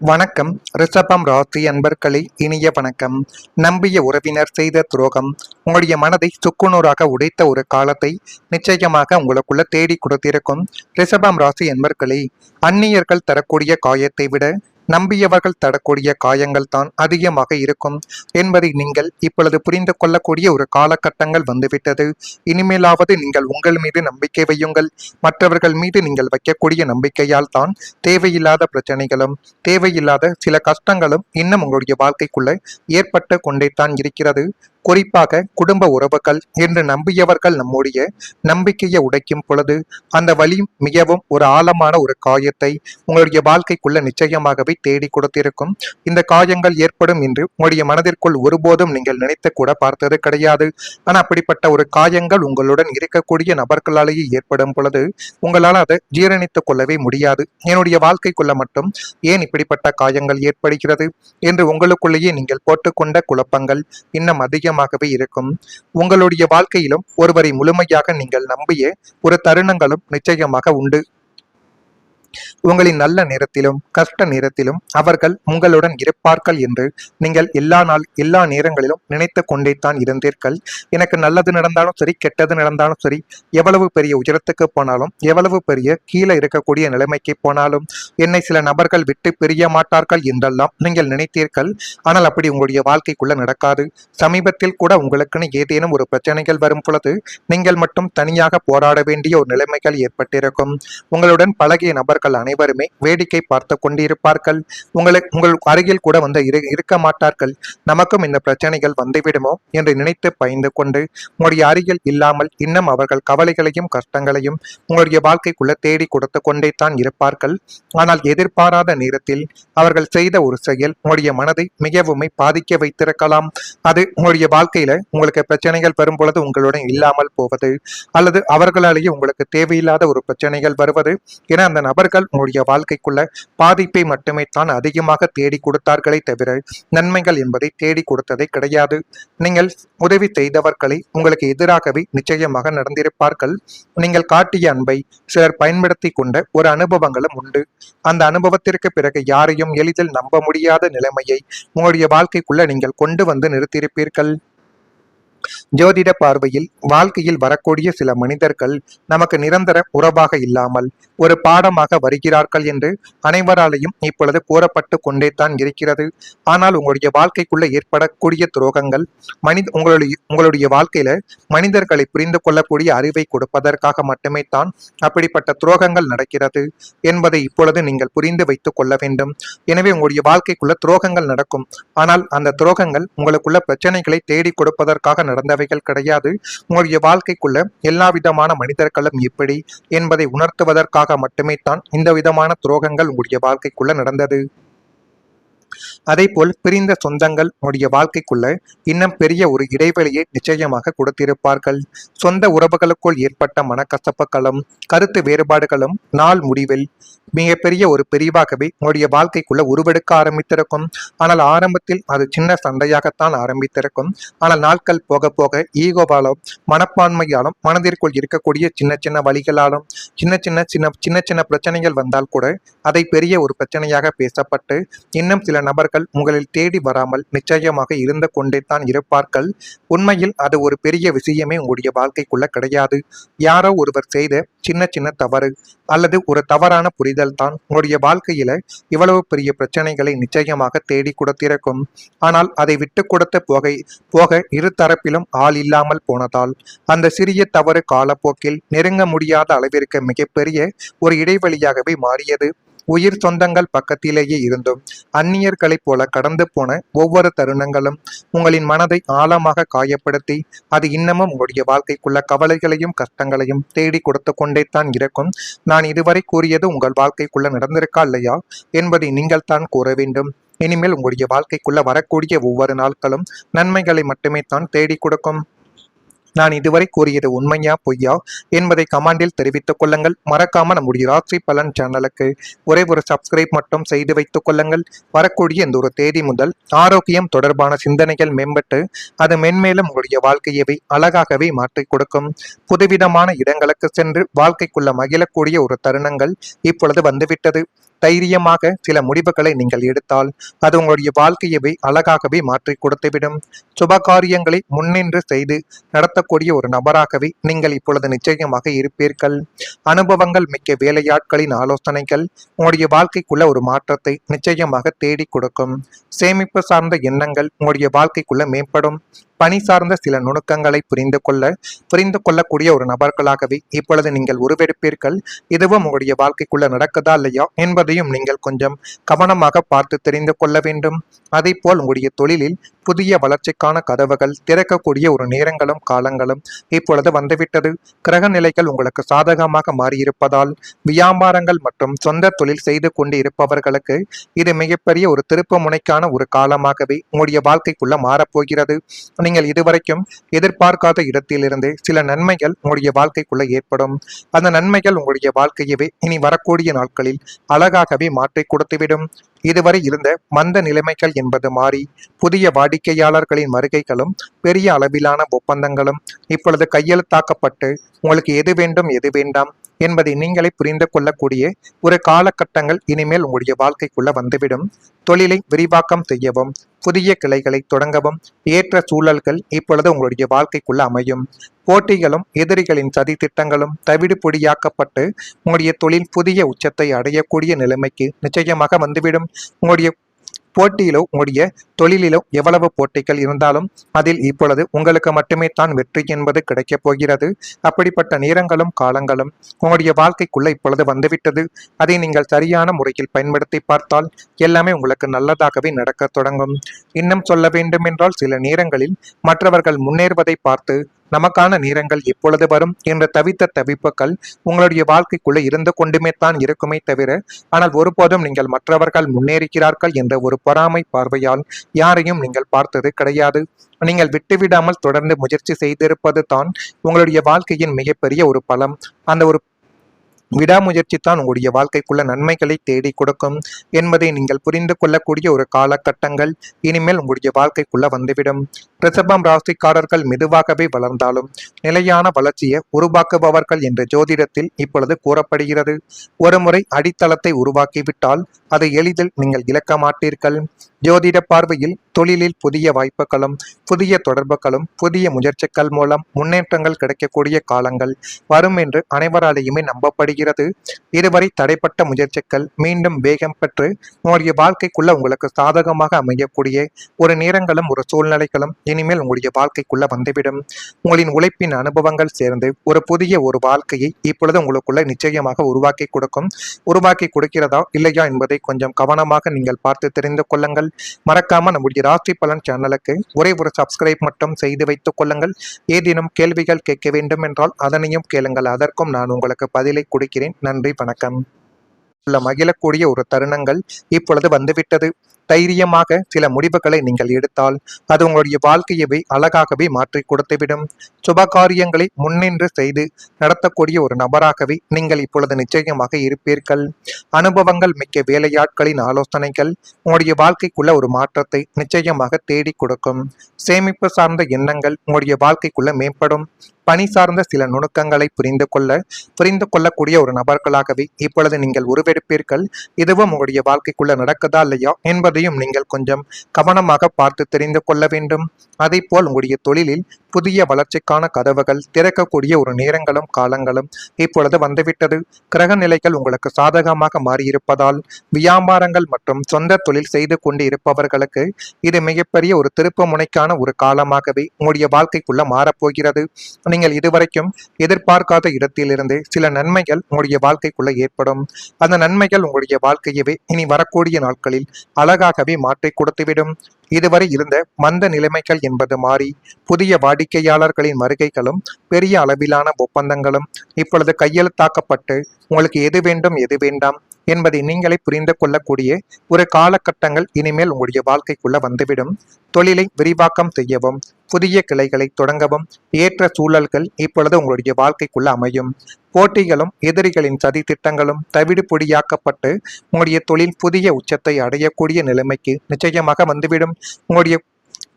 வணக்கம். ரிஷபம் ராசி அன்பர்களே, இனிய வணக்கம். நம்பிய உறவினர் செய்த துரோகம் உங்களுடைய மனதை சுக்குநூறாக உடைத்த ஒரு காலத்தை நிச்சயமாக உங்களுக்குள்ள தேடி கொடுத்திருக்கும். ரிஷபம் ராசி அன்பர்களே, அந்நியர்கள் தரக்கூடிய காயத்தை விட நம்பியவர்கள் தரக்கூடிய காயங்கள் தான் அதிகமாக இருக்கும் என்பதை நீங்கள் இப்பொழுது புரிந்து கொள்ளக்கூடிய ஒரு காலகட்டங்கள் வந்துவிட்டது. இனிமேலாவது நீங்கள் உங்கள் மீது நம்பிக்கை வையுங்கள். மற்றவர்கள் மீது நீங்கள் வைக்கக்கூடிய நம்பிக்கையால் தான் தேவையில்லாத பிரச்சனைகளும் தேவையில்லாத சில கஷ்டங்களும் இன்னும் உங்களுடைய வாழ்க்கைக்குள்ள ஏற்பட்டு கொண்டேதான் இருக்கிறது. குறிப்பாக குடும்ப உறவுகள் என்று நம்பியவர்கள் நம்முடைய நம்பிக்கையை உடைக்கும் பொழுது அந்த வலி மிகவும் ஒரு ஆழமான ஒரு காயத்தை உங்களுடைய வாழ்க்கைக்குள்ள நிச்சயமாகவே தேடி கொடுத்திருக்கும். இந்த காயங்கள் ஏற்படும் என்று உங்களுடைய மனதிற்குள் ஒருபோதும் நீங்கள் நினைத்து கூட பார்த்தது கிடையாது. ஆனால் அப்படிப்பட்ட ஒரு காயங்கள் உங்களுடன் இருக்கக்கூடிய நபர்களாலேயே ஏற்படும் பொழுது உங்களால் அதை ஜீரணித்துக் கொள்ளவே முடியாது. என்னுடைய வாழ்க்கைக்குள்ள மட்டும் ஏன் இப்படிப்பட்ட காயங்கள் ஏற்படுகிறது என்று உங்களுக்குள்ளேயே நீங்கள் போட்டுக்கொண்ட குழப்பங்கள் இன்னும் அதிகமாகவே இருக்கும். உங்களுடைய வாழ்க்கையிலும் ஒருவரை முழுமையாக நீங்கள் நம்பிய ஒரு தருணங்களும் நிச்சயமாக உண்டு. உங்களின் நல்ல நேரத்திலும் கஷ்ட நேரத்திலும் அவர்கள் உங்களுடன் இருப்பார்கள் என்று நீங்கள் எல்லா நேரங்களிலும் நினைத்து கொண்டே தான் இருந்தீர்கள். எனக்கு நல்லது நடந்தாலும் சரி, கெட்டது நடந்தாலும் சரி, எவ்வளவு பெரிய உயரத்துக்கு போனாலும், எவ்வளவு பெரிய கீழே இருக்கக்கூடிய நிலைமைக்கு போனாலும் என்னை சில நபர்கள் விட்டு பிரிய மாட்டார்கள் என்றெல்லாம் நீங்கள் நினைத்தீர்கள். ஆனால் அப்படி உங்களுடைய வாழ்க்கைக்குள்ள நடக்காது. சமீபத்தில் கூட உங்களுக்குன்னு ஏதேனும் ஒரு பிரச்சனைகள் வரும் பொழுது நீங்கள் மட்டும் தனியாக போராட வேண்டிய ஒரு நிலைமைகள் ஏற்பட்டிருக்கும். உங்களுடன் பழகிய நபர்கள் அனைவருமே வேடிக்கை பார்த்து கொண்டிருப்பார்கள். உங்கள் அருகில் கூட வந்து இருக்க மாட்டார்கள். நமக்கும் இந்த பிரச்சனைகள் வந்துவிடுமோ என்று நினைத்து பயந்து கொண்டு உங்களுடைய அருகில் இல்லாமல் இன்னும் அவர்கள் கவலைகளையும் கஷ்டங்களையும் உங்களுடைய வாழ்க்கைக்குள்ள தேடி கொடுத்து கொண்டே தான் இருப்பார்கள். ஆனால் எதிர்பாராத நேரத்தில் அவர்கள் செய்த ஒரு செயல் உங்களுடைய மனதை மிகவும் பாதிக்க வைத்திருக்கலாம். அது உங்களுடைய வாழ்க்கையில உங்களுக்கு பிரச்சனைகள் வரும் பொழுது உங்களுடன் இல்லாமல் போவது, அல்லது அவர்களாலேயே உங்களுக்கு தேவையில்லாத ஒரு பிரச்சனைகள் வருவது என அந்த நபர்கள் உங்களுடைய வாழ்க்கைக்குள்ள பாதிப்பை மட்டுமே தான் அதிகமாக தேடி கொடுத்தார்களே தவிர நன்மைகள் என்பதை தேடி கொடுத்ததே கிடையாது. நீங்கள் உதவி செய்தவர்களை உங்களுக்கு எதிராகவே நிச்சயமாக நடந்திருப்பார்கள். நீங்கள் காட்டிய அன்பை சிலர் பயன்படுத்தி கொண்ட ஒரு அனுபவங்களும் உண்டு. அந்த அனுபவத்திற்கு பிறகு யாரையும் எளிதில் நம்ப முடியாத நிலைமையை உங்களுடைய வாழ்க்கைக்குள்ள நீங்கள் கொண்டு வந்து நிறுத்தியிருப்பீர்கள். ஜோதிட பார்வையில் வாழ்க்கையில் வரக்கூடிய சில மனிதர்கள் நமக்கு நிரந்தர உறவாக இல்லாமல் ஒரு பாடமாக வருகிறார்கள் என்று அனைவராலையும் இப்பொழுது கூறப்பட்டு கொண்டே தான் இருக்கிறது. ஆனால் உங்களுடைய வாழ்க்கைக்குள்ள ஏற்படக்கூடிய துரோகங்கள் உங்களுடைய வாழ்க்கையில மனிதர்களை புரிந்து கொள்ளக்கூடிய அறிவை கொடுப்பதற்காக மட்டுமே தான் அப்படிப்பட்ட துரோகங்கள் நடக்கிறது என்பதை இப்பொழுது நீங்கள் புரிந்து வைத்துக் கொள்ள வேண்டும். எனவே உங்களுடைய வாழ்க்கைக்குள்ள துரோகங்கள் நடக்கும். ஆனால் அந்த துரோகங்கள் உங்களுக்குள்ள பிரச்சனைகளை தேடி கொடுப்பதற்காக நடந்தவைகள் கிடையாது. உங்களுடைய வாழ்க்கைக்குள்ள எல்லா விதமான மனிதர்களும் எப்படி என்பதை உணர்த்துவதற்காக மட்டுமே தான் இந்த விதமான துரோகங்கள் உங்களுடைய வாழ்க்கைக்குள்ள நடந்தது. அதேபோல் பிரிந்த சொந்தங்கள் உங்களுடைய வாழ்க்கைக்குள்ள இன்னும் பெரிய ஒரு இடைவெளியை நிச்சயமாக கொடுத்திருப்பார்கள். சொந்த உறவுகளுக்குள் ஏற்பட்ட மனக்கசப்புகளும் கருத்து வேறுபாடுகளும் நாள் முடிவில் மிகப்பெரிய ஒரு பிரிவாகவே உங்களுடைய வாழ்க்கைக்குள்ள உருவெடுக்க ஆரம்பித்திருக்கும். ஆனால் ஆரம்பத்தில் அது சின்ன சண்டையாகத்தான் ஆரம்பித்திருக்கும். ஆனால் நாட்கள் போக போக ஈகோவாலும் மனப்பான்மையாலும் மனதிற்குள் இருக்கக்கூடிய சின்ன சின்ன வழிகளாலும் சின்ன சின்ன பிரச்சனைகள் வந்தால் கூட அதை பெரிய ஒரு பிரச்சனையாக பேசப்பட்டு இன்னும் சில நபர்கள் உங்களில் தேடி வராமல் நிச்சயமாக இருந்து கொண்டே தான் இருப்பார்கள். உண்மையில் அது ஒரு பெரிய விஷயமே உங்களுடைய வாழ்க்கைக்குள்ள கிடையாது. யாரோ ஒருவர் செய்த சின்ன சின்ன தவறு அல்லது ஒரு தவறான புரிதல் தான் உங்களுடைய வாழ்க்கையில இவ்வளவு பெரிய பிரச்சனைகளை நிச்சயமாக தேடி கொடுத்திருக்கும். ஆனால் அதை விட்டு கொடுத்து போக இரு தரப்பிலும் ஆள் இல்லாமல் போனதால் அந்த சிறிய தவறு காலப்போக்கில் நெருங்க முடியாத அளவிற்கு மிகப்பெரிய ஒரு இடைவெளியாகவே மாறியது. உயிர் சொந்தங்கள் பக்கத்திலேயே இருந்தும் அந்நியர்களைப் போல கடந்து போன ஒவ்வொரு தருணங்களும் உங்களின் மனதை ஆழமாக காயப்படுத்தி அது இன்னமும் உங்களுடைய வாழ்க்கைக்குள்ள கவலைகளையும் கஷ்டங்களையும் தேடி கொடுத்து கொண்டே தான் இருக்கும். நான் இதுவரை கூறியது உங்கள் வாழ்க்கைக்குள்ள நடந்திருக்கா இல்லையா என்பதை நீங்கள் தான் கூற வேண்டும். இனிமேல் உங்களுடைய வாழ்க்கைக்குள்ள வரக்கூடிய ஒவ்வொரு நாட்களும் நன்மைகளை மட்டுமே தான் தேடி கொடுக்கும். நான் இதுவரை கூறியது உண்மையா பொய்யா என்பதை கமெண்டில் தெரிவித்துக் கொள்ளுங்கள். மறக்காம நம்முடைய ராசி பலன் சேனலுக்கு ஒரே ஒரு சப்ஸ்கிரைப் மட்டும் செய்து வைத்துக் கொள்ளுங்கள். வரக்கூடிய இந்த ஒரு தேதி முதல் ஆரோக்கியம் தொடர்பான சிந்தனைகள் மேம்பட்டு அது மென்மேலும் உங்களுடைய வாழ்க்கையவை அழகாகவே மாற்றி கொடுக்கும். புதுவிதமான இடங்களுக்கு சென்று வாழ்க்கைக்குள்ள மகிழக்கூடிய ஒரு தருணங்கள் இப்பொழுது வந்துவிட்டது. தைரியமாக சில முடிவுகளை நீங்கள் எடுத்தால் அது உங்களுடைய வாழ்க்கையவே அழகாகவே மாற்றி கொடுத்துவிடும். சுப காரியங்களை முன்னின்று செய்து நடத்தக்கூடிய ஒரு நபராகவே நீங்கள் இப்பொழுது நிச்சயமாக இருப்பீர்கள். அனுபவங்கள் மிக்க வேலையாட்களின் ஆலோசனைகள் உங்களுடைய வாழ்க்கைக்குள்ள ஒரு மாற்றத்தை நிச்சயமாக தேடி கொடுக்கும். சேமிப்பு சார்ந்த எண்ணங்கள் உங்களுடைய வாழ்க்கைக்குள்ள மேம்படும். பணி சார்ந்த சில நுணுக்கங்களை புரிந்து கொள்ளக்கூடிய ஒரு நபர்களாகவே இப்பொழுது நீங்கள் உருவெடுப்பீர்கள். இதுவும் உங்களுடைய வாழ்க்கைக்குள்ள நடக்குதா இல்லையா என்பதையும் நீங்கள் கொஞ்சம் கவனமாக பார்த்து தெரிந்து கொள்ள வேண்டும். அதே போல் உங்களுடைய தொழிலில் புதிய வளர்ச்சிக்கான கதவுகள் திறக்கக்கூடிய ஒரு நேரங்களும் காலங்களும் இப்பொழுது வந்துவிட்டது. கிரக நிலைகள் உங்களுக்கு சாதகமாக மாறியிருப்பதால் வியாபாரங்கள் மற்றும் சொந்த தொழில் செய்து கொண்டு இருப்பவர்களுக்கு இது மிகப்பெரிய ஒரு திருப்பு முனைக்கான ஒரு காலமாகவே உங்களுடைய வாழ்க்கைக்குள்ள மாறப்போகிறது. நீங்கள் இதுவரைக்கும் எதிர்பார்க்காத இடத்திலிருந்து சில நன்மைகள் உங்களுடைய வாழ்க்கைக்குள்ள ஏற்படும். அந்த நன்மைகள் உங்களுடைய வாழ்க்கையவே இனி வரக்கூடிய நாட்களில் அழகாகவே மாற்றி கொடுத்துவிடும். இதுவரை இருந்த மந்த நிலைமைகள் என்பது மாறி புதிய வாடிக்கையாளர்களின் வருகைகளும் பெரிய அளவிலான ஒப்பந்தங்களும் இப்பொழுது கையெழுத்தாக்கப்பட்டு உங்களுக்கு எது வேண்டும் எது வேண்டாம் என்பதை நீங்களே புரிந்து கொள்ளக்கூடிய ஒரு காலகட்டங்கள் இனிமேல் உங்களுடைய வாழ்க்கைக்குள்ள வந்துவிடும். தொழிலை விரிவாக்கம் செய்யவும் புதிய கிளைகளை தொடங்கவும் ஏற்ற சூழல்கள் இப்பொழுது உங்களுடைய வாழ்க்கைக்குள்ள அமையும். போட்டிகளும் எதிரிகளின் சதி திட்டங்களும் தவிடு பொடியாக்கப்பட்டு உங்களுடைய தொழில் புதிய உச்சத்தை அடையக்கூடிய நிலைமைக்கு நிச்சயமாக வந்துவிடும். உங்களுடைய போட்டியிலோ உங்களுடைய தொழிலிலோ எவ்வளவு போட்டிகள் இருந்தாலும் அதில் இப்பொழுது உங்களுக்கு மட்டுமே தான் வெற்றி என்பது கிடைக்கப் போகிறது. அப்படிப்பட்ட நேரங்களும் காலங்களும் உங்களுடைய வாழ்க்கைக்குள்ள இப்பொழுது வந்துவிட்டது. அதை நீங்கள் சரியான முறையில் பயன்படுத்தி பார்த்தால் எல்லாமே உங்களுக்கு நல்லதாகவே நடக்க தொடங்கும். இன்னும் சொல்ல வேண்டும் என்றால் சில நேரங்களில் மற்றவர்கள் முன்னேறுவதை பார்த்து நமக்கான நேரங்கள் எப்பொழுது வரும் என்ற தவித்த தவிப்புகள் உங்களுடைய வாழ்க்கைக்குள்ள இருந்து கொண்டுமே தான் இருக்குமே தவிர, ஆனால் ஒருபோதும் நீங்கள் மற்றவர்கள் முன்னேறுகிறார்கள் என்ற ஒரு பொறாமை பார்வையால் யாரையும் நீங்கள் பார்த்தது கிடையாது. நீங்கள் விட்டுவிடாமல் தொடர்ந்து முயற்சி செய்திருப்பது தான் உங்களுடைய வாழ்க்கையின் மிகப்பெரிய ஒரு பலம். அந்த ஒரு விடாமுயற்சி தான் உங்களுடைய வாழ்க்கைக்குள்ள நன்மைகளை தேடி கொடுக்கும் என்பதை நீங்கள் புரிந்து கொள்ளக்கூடிய ஒரு காலகட்டங்கள் இனிமேல் உங்களுடைய வாழ்க்கைக்குள்ள வந்துவிடும். ரிஷபம் ராசிக்காரர்கள் மெதுவாகவே வளர்ந்தாலும் நிலையான வளர்ச்சியை உருவாக்குபவர்கள் என்ற ஜோதிடத்தில் இப்பொழுது கூறப்படுகிறது. ஒருமுறை அடித்தளத்தை உருவாக்கிவிட்டால் அதை எளிதில் நீங்கள் இழக்க மாட்டீர்கள். ஜோதிட பார்வையில் தொழிலில் புதிய வாய்ப்புகளும் புதிய தொடர்புகளும் புதிய முயற்சிகள் மூலம் முன்னேற்றங்கள் கிடைக்கக்கூடிய காலங்கள் வரும் என்று அனைவராலேயுமே நம்பப்படுகிறது. இதுவரை தடைப்பட்ட முயற்சிகள் மீண்டும் வேகம் பெற்று உங்களுடைய வாழ்க்கைக்குள்ள உங்களுக்கு சாதகமாக அமையக்கூடிய ஒரு நேரங்களும் ஒரு சூழ்நிலைகளும் இனிமேல் உங்களுடைய வாழ்க்கைக்குள்ள வந்துவிடும். உங்களின் உழைப்பின் அனுபவங்கள் சேர்ந்து ஒரு புதிய ஒரு வாழ்க்கையை இப்பொழுது உங்களுக்குள்ள நிச்சயமாக உருவாக்கி கொடுக்கிறதா இல்லையா என்பதை கொஞ்சம் கவனமாக நீங்கள் பார்த்து தெரிந்து கொள்ளுங்கள். மறக்காம நம்முடைய ராசி பலன் சேனலுக்கு ஒரே ஒரு சப்ஸ்கிரைப் மட்டும் செய்து வைத்துக் கொள்ளுங்கள். ஏதேனும் கேள்விகள் கேட்க வேண்டும் என்றால் அதனையும் கேளுங்கள். அதற்கும் நான் உங்களுக்கு பதிலை கொடுக்கிறேன். நன்றி, வணக்கம். மகிழக்கூடிய ஒரு தருணங்கள் இப்பொழுது வந்துவிட்டது. தைரியமாக சில முடிவுகளை நீங்கள் எடுத்தால் அது உங்களுடைய வாழ்க்கையவே அழகாகவே மாற்றி கொடுத்துவிடும். சுப காரியங்களை முன்னின்று செய்து நடத்தக்கூடிய ஒரு நபராகவே நீங்கள் இப்பொழுது நிச்சயமாக இருப்பீர்கள். அனுபவங்கள் மிக்க வேலையாட்களின் ஆலோசனைகள் உங்களுடைய வாழ்க்கைக்குள்ள ஒரு மாற்றத்தை நிச்சயமாக தேடி கொடுக்கும். சேமிப்பு சார்ந்த எண்ணங்கள் உங்களுடைய வாழ்க்கைக்குள்ள மேம்படும். பணி சார்ந்த சில நுணுக்கங்களை புரிந்து கொள்ளக்கூடிய ஒரு நபர்களாகவே இப்பொழுது நீங்கள் உருவெடுப்பீர்கள். இதுவும் உங்களுடைய வாழ்க்கைக்குள்ள நடக்குதா இல்லையா என்பதையும் நீங்கள் கொஞ்சம் கவனமாக பார்த்து தெரிந்து கொள்ள வேண்டும். அதே போல் உங்களுடைய தொழிலில் புதிய வளர்ச்சிக்கான கதவுகள் திறக்கக்கூடிய ஒரு நேரங்களும் காலங்களும் இப்பொழுது வந்துவிட்டது. கிரக நிலைகள் உங்களுக்கு சாதகமாக மாறியிருப்பதால் வியாபாரங்கள் மற்றும் சொந்த தொழில் செய்து கொண்டு இருப்பவர்களுக்கு இது மிகப்பெரிய ஒரு திருப்பு முனைக்கான ஒரு காலமாகவே உங்களுடைய வாழ்க்கைக்குள்ள மாறப்போகிறது. நீங்கள் இதுவரைக்கும் எதிர்பார்க்காத இடத்திலிருந்து சில நன்மைகள் உங்களுடைய வாழ்க்கைக்குள்ள ஏற்படும். அந்த நன்மைகள் உங்களுடைய வாழ்க்கையவே இனி வரக்கூடிய நாட்களில் அழகாகவே மாற்றி கொடுத்துவிடும். இதுவரை இருந்த மந்த நிலைமைகள் என்பது மாறி புதிய வாடிக்கையாளர்களின் வருகைகளும் பெரிய அளவிலான ஒப்பந்தங்களும் இப்பொழுது கையெழுத்தாக்கப்பட்டு உங்களுக்கு எது வேண்டும் எது வேண்டாம் என்பதை நீங்களே புரிந்து கொள்ளக்கூடிய ஒரு காலகட்டங்கள் இனிமேல் உங்களுடைய வாழ்க்கைக்குள்ள வந்துவிடும். தொழிலை விரிவாக்கம் செய்யவும் புதிய கிளைகளை தொடங்கவும் ஏற்ற சூழல்கள் இப்பொழுது உங்களுடைய வாழ்க்கைக்குள்ள அமையும். போட்டிகளும் எதிரிகளின் சதி திட்டங்களும் தவிடு பொடியாக்கப்பட்டு உங்களுடைய தொழில் புதிய உச்சத்தை அடையக்கூடிய நிலைமைக்கு நிச்சயமாக வந்துவிடும். உங்களுடைய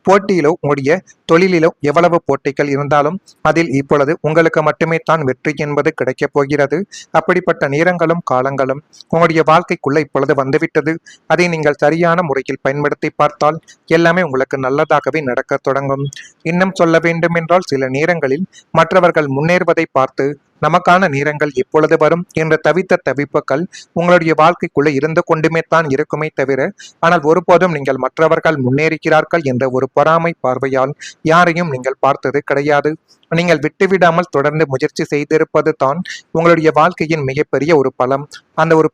போட்டியிலோ உங்களுடைய தொழிலிலோ எவ்வளவு போட்டிகள் இருந்தாலும் அதில் இப்பொழுது உங்களுக்கு மட்டுமே தான் வெற்றி என்பது கிடைக்கப் போகிறது. அப்படிப்பட்ட நேரங்களும் காலங்களும் உங்களுடைய வாழ்க்கைக்குள்ள இப்பொழுது வந்துவிட்டது. அதை நீங்கள் சரியான முறையில் பயன்படுத்தி பார்த்தால் எல்லாமே உங்களுக்கு நல்லதாகவே நடக்கத் தொடங்கும். இன்னும் சொல்ல வேண்டுமென்றால் சில நேரங்களில் மற்றவர்கள் முன்னேறுவதை பார்த்து நமக்கான நேரங்கள் எப்பொழுது வரும் என்ற தவித்த தவிப்புகள் உங்களுடைய வாழ்க்கைக்குள்ள இருந்து கொண்டுமே தான் இருக்குமே தவிர, ஆனால் ஒருபோதும் நீங்கள் மற்றவர்கள் முன்னேறுகிறார்கள் என்ற ஒரு பொறாமை பார்வையால் யாரையும் நீங்கள் பார்த்தது கிடையாது. நீங்கள் விட்டுவிடாமல் தொடர்ந்து முயற்சி செய்திருப்பது தான் உங்களுடைய வாழ்க்கையின் மிகப்பெரிய ஒரு பலம். அந்த ஒரு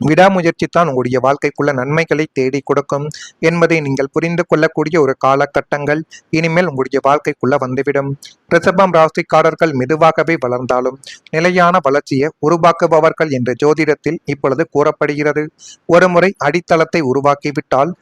விடாமுயற்சி தான் உங்களுடைய வாழ்க்கைக்குள்ள நன்மைகளை தேடி கொடுக்கும் என்பதை நீங்கள் புரிந்து கொள்ளக்கூடிய ஒரு காலகட்டங்கள் இனிமேல் உங்களுடைய வாழ்க்கைக்குள்ள வந்துவிடும். ரிஷபம் ராசிக்காரர்கள் மெதுவாகவே வளர்ந்தாலும் நிலையான வளர்ச்சியை உருவாக்குபவர்கள் என்ற ஜோதிடத்தில் இப்பொழுது கூறப்படுகிறது. ஒருமுறை அடித்தளத்தை உருவாக்கிவிட்டால்